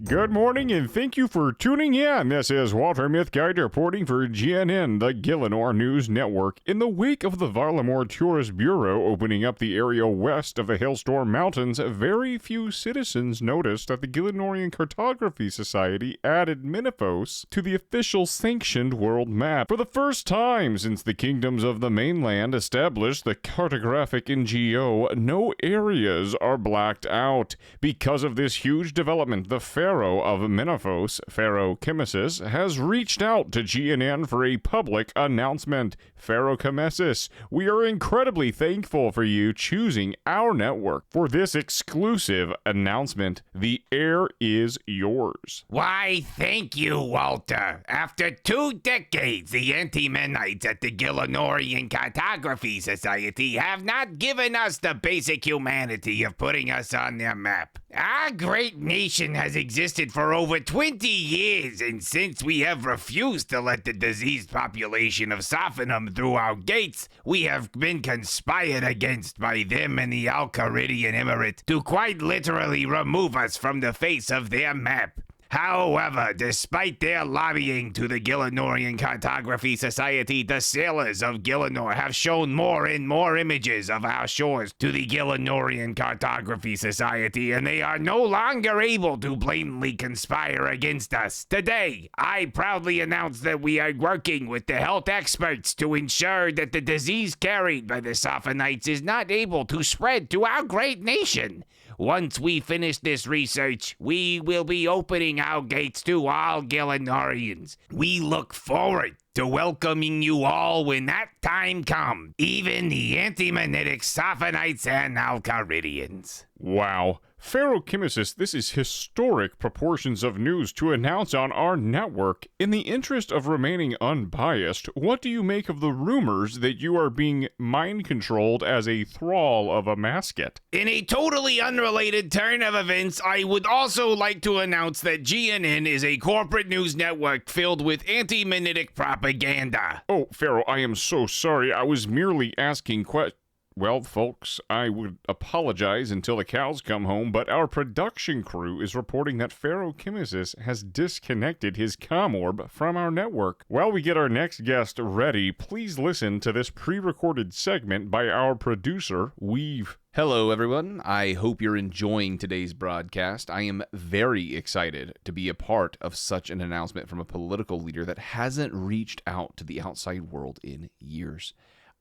Good morning and thank you for tuning in. This is Walter Mithkite reporting for GNN, the Gielinor News Network. In the wake of the Varlamore Tourist Bureau opening up the area west of the Hailstorm Mountains, very few citizens noticed that the Gielinorian Cartography Society added Menaphos to the official sanctioned world map. For the first time since the kingdoms of the mainland established the cartographic NGO, no areas are blacked out. Because of this huge development, the Pharaoh of Menaphos, Pharaoh Chemesis, has reached out to GNN for a public announcement. Pharaoh Chemesis, we are incredibly thankful for you choosing our network for this exclusive announcement. The air is yours. Why, thank you, Walter. After 2 decades, the anti-Menites at the Gielinorian Cartography Society have not given us the basic humanity of putting us on their map. Our great nation has existed for over 20 years, and since we have refused to let the diseased population of Sophanum through our gates, we have been conspired against by them and the Al-Kharidian Emirate to quite literally remove us from the face of their map. However, despite their lobbying to the Gielinorian Cartography Society, the sailors of Gielinor have shown more and more images of our shores to the Gielinorian Cartography Society, and they are no longer able to blatantly conspire against us. Today, I proudly announce that we are working with the health experts to ensure that the disease carried by the Sophonites is not able to spread to our great nation. Once we finish this research, we will be opening our gates to all Gielinorians. We look forward to welcoming you all when that time comes, even the anti-Menitic Sophonites and Al-Kharidians. Wow. Pharaoh Chemesis, this is historic proportions of news to announce on our network. In the interest of remaining unbiased, what do you make of the rumors that you are being mind-controlled as a thrall of a mascot? In a totally unrelated turn of events, I would also like to announce that GNN is a corporate news network filled with anti-Menitic propaganda. Oh, Pharaoh, I am so sorry. I was merely asking questions. Well, folks, I would apologize until the cows come home, but our production crew is reporting that Pharaoh Chemesis has disconnected his comm-orb from our network. While we get our next guest ready, please listen to this pre-recorded segment by our producer, WEEV. Hello, everyone. I hope you're enjoying today's broadcast. I am very excited to be a part of such an announcement from a political leader that hasn't reached out to the outside world in years.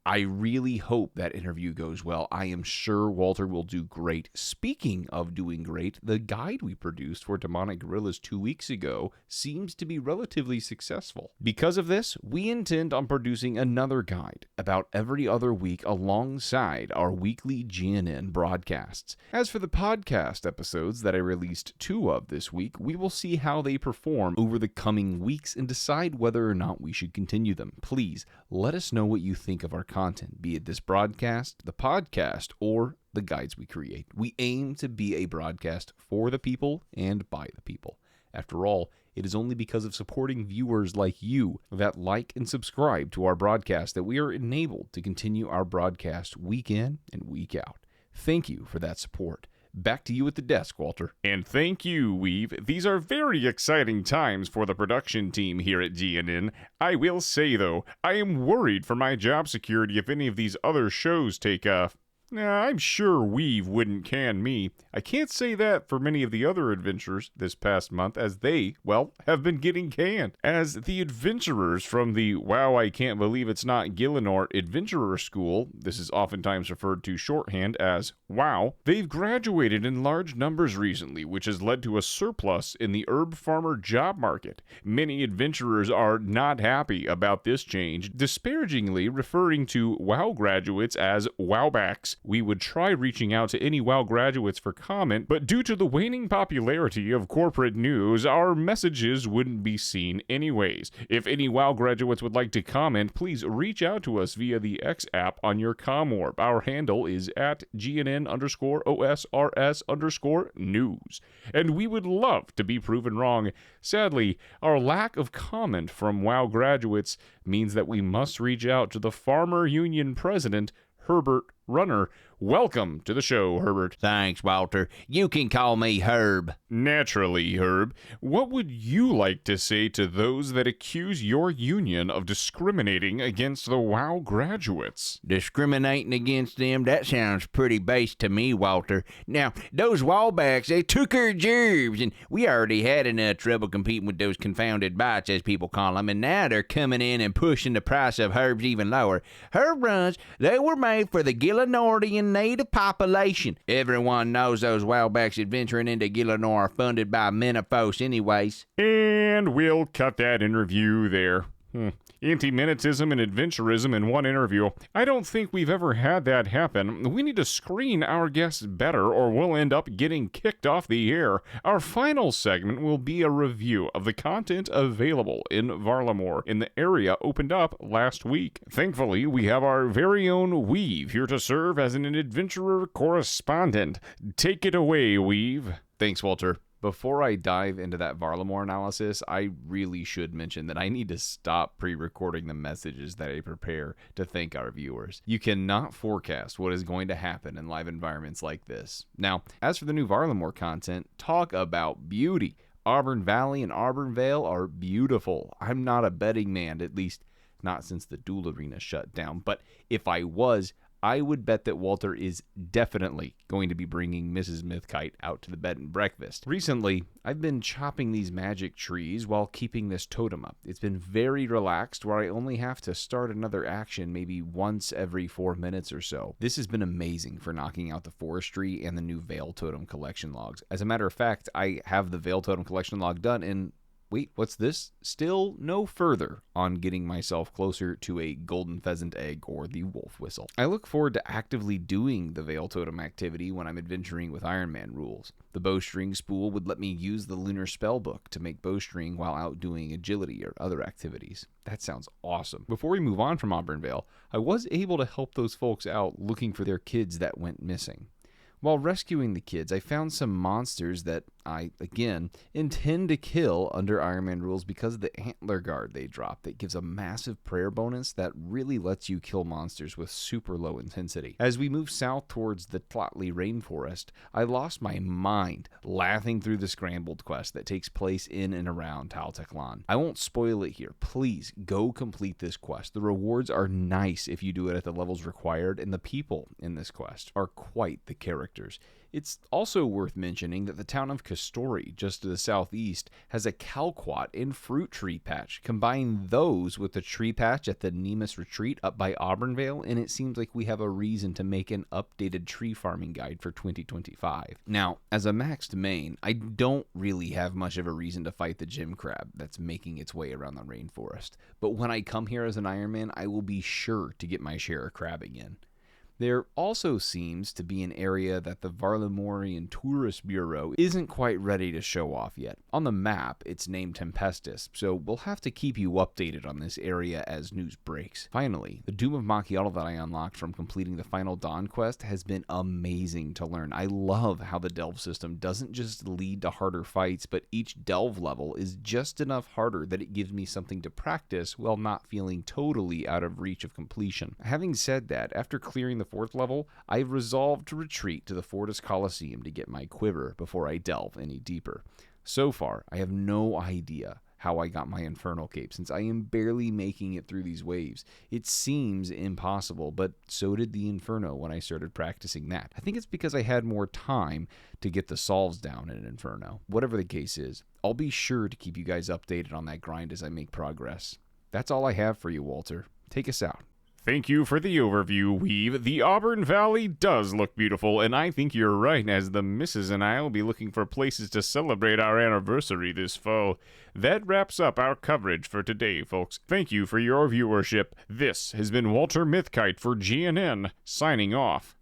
I really hope that interview goes well. I am sure Walter will do great. Speaking of doing great, the guide we produced for demonic gorillas 2 weeks ago seems to be relatively successful. Because of this, we intend on producing another guide about every other week alongside our weekly GNN broadcasts. As for the podcast episodes that I released 2 of this week, we will see how they perform over the coming weeks and decide whether or not we should continue them. Please let us know what you think of our content, be it this broadcast, the podcast, or the guides we create. We aim to be a broadcast for the people and by the people. After all, it is only because of supporting viewers like you that like and subscribe to our broadcast that we are enabled to continue our broadcast week in and week out. Thank you for that support. Back to you at the desk, Walter. And thank you, WEEV. These are very exciting times for the production team here at GNN. I will say, though, I am worried for my job security if any of these other shows take off. I'm sure WEEV wouldn't can me. I can't say that for many of the other adventurers this past month, as they, well, have been getting canned. As the adventurers from the Wow, I Can't Believe It's Not Gielinor Adventurer School, this is oftentimes referred to shorthand as WOW, they've graduated in large numbers recently, which has led to a surplus in the herb farmer job market. Many adventurers are not happy about this change, disparagingly referring to WOW graduates as WOWbacks. We would try reaching out to any WOW graduates for comment, but due to the waning popularity of corporate news, our messages wouldn't be seen anyways. If any WOW graduates would like to comment, please reach out to us via the X app on your comm-orb. Our handle is at GNN_OSRS_news. And we would love to be proven wrong. Sadly, our lack of comment from WOW graduates means that we must reach out to the Farmer Union President, Herbert runner. Welcome to the show, Herbert. Thanks, Walter. You can call me Herb. Naturally, Herb. What would you like to say to those that accuse your union of discriminating against the WOW graduates? Discriminating against them, that sounds pretty base to me, Walter. Now, those wallbacks, they took our jobs, and we already had enough trouble competing with those confounded bots, as people call them, and now they're coming in and pushing the price of herbs even lower. Herb runs, they were made for the Gielinorian native population. Everyone knows those wildbacks adventuring into Gielinor are funded by Menaphos anyways. And we'll cut that interview there. Anti-Menitism and adventurism in one interview. I don't think we've ever had that happen. We need to screen our guests better or we'll end up getting kicked off the air. Our final segment will be a review of the content available in Varlamore in the area opened up last week. Thankfully, we have our very own WEEV here to serve as an adventurer correspondent. Take it away, WEEV. Thanks, Walter. Before I dive into that Varlamore analysis, I really should mention that I need to stop pre-recording the messages that I prepare to thank our viewers. You cannot forecast what is going to happen in live environments like this. Now, as for the new Varlamore content, talk about beauty. Auburn Valley and Auburnvale are beautiful. I'm not a betting man, at least not since the duel arena shut down, but if I was, I would bet that Walter is definitely going to be bringing Mrs. Mithkite out to the bed and breakfast. Recently, I've been chopping these magic trees while keeping this totem up. It's been very relaxed where I only have to start another action maybe once every 4 minutes or so. This has been amazing for knocking out the forestry and the new Veil Totem collection logs. As a matter of fact, I have the Veil Totem collection log done and wait, what's this? Still no further on getting myself closer to a golden pheasant egg or the wolf whistle. I look forward to actively doing the Veil Totem activity when I'm adventuring with Iron Man rules. The bowstring spool would let me use the lunar spellbook to make bowstring while out doing agility or other activities. That sounds awesome. Before we move on from Auburnvale, I was able to help those folks out looking for their kids that went missing. While rescuing the kids, I found some monsters that I, again, intend to kill under Iron Man rules because of the antler guard they drop that gives a massive prayer bonus that really lets you kill monsters with super low intensity. As we move south towards the Tlotli Rainforest, I lost my mind laughing through the Scrambled quest that takes place in and around Tal Teklan. I won't spoil it here. Please go complete this quest. The rewards are nice if you do it at the levels required, and the people in this quest are quite the characters. It's also worth mentioning that the town of Kastori, just to the southeast, has a Calquat and fruit tree patch. Combine those with the tree patch at the Nemus Retreat up by Auburnvale, and it seems like we have a reason to make an updated tree farming guide for 2025. Now, as a maxed main, I don't really have much of a reason to fight the gym crab that's making its way around the rainforest. But when I come here as an Iron Man, I will be sure to get my share of crabbing in. There also seems to be an area that the Varlamorean Tourist Bureau isn't quite ready to show off yet. On the map, it's named Tempestus, so we'll have to keep you updated on this area as news breaks. Finally, the Doom of Machiavel that I unlocked from completing the final Dawn quest has been amazing to learn. I love how the delve system doesn't just lead to harder fights, but each delve level is just enough harder that it gives me something to practice while not feeling totally out of reach of completion. Having said that, after clearing the 4th level, I've resolved to retreat to the Fortis Coliseum to get my quiver before I delve any deeper. So far, I have no idea how I got my Infernal Cape, since I am barely making it through these waves. It seems impossible, but so did the Inferno when I started practicing that. I think it's because I had more time to get the solves down in Inferno. Whatever the case is, I'll be sure to keep you guys updated on that grind as I make progress. That's all I have for you, Walter. Take us out. Thank you for the overview, WEEV. The Auburn Valley does look beautiful, and I think you're right, as the missus and I will be looking for places to celebrate our anniversary this fall. That wraps up our coverage for today, folks. Thank you for your viewership. This has been Walter Mithkite for GNN, signing off.